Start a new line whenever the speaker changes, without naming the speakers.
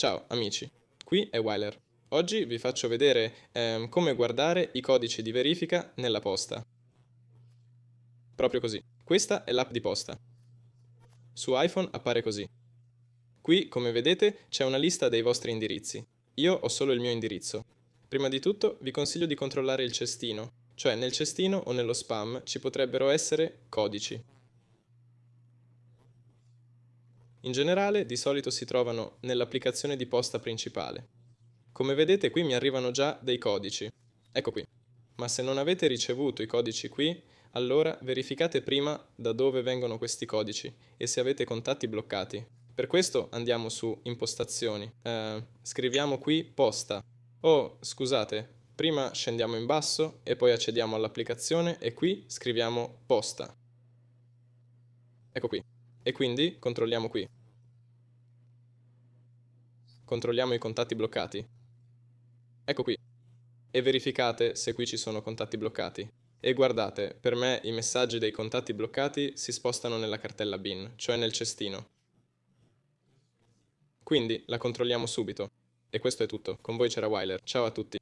Ciao amici, qui è Wyler. Oggi vi faccio vedere come guardare i codici di verifica nella posta. Proprio così. Questa è l'app di posta. Su iPhone appare così. Qui, come vedete, c'è una lista dei vostri indirizzi. Io ho solo il mio indirizzo. Prima di tutto vi consiglio di controllare il cestino, cioè nel cestino o nello spam ci potrebbero essere codici. In generale, di solito si trovano nell'applicazione di posta principale. Come vedete qui mi arrivano già dei codici. Ecco qui. Ma se non avete ricevuto i codici qui, allora verificate prima da dove vengono questi codici e se avete contatti bloccati. Per questo andiamo su impostazioni. Scriviamo qui posta. Oh, scusate, prima scendiamo in basso e poi accediamo all'applicazione e qui scriviamo posta. Ecco qui. E quindi controlliamo qui. Controlliamo i contatti bloccati. Ecco qui. E verificate se qui ci sono contatti bloccati. E guardate, per me i messaggi dei contatti bloccati si spostano nella cartella bin, cioè nel cestino. Quindi la controlliamo subito. E questo è tutto. Con voi c'era Wyler. Ciao a tutti.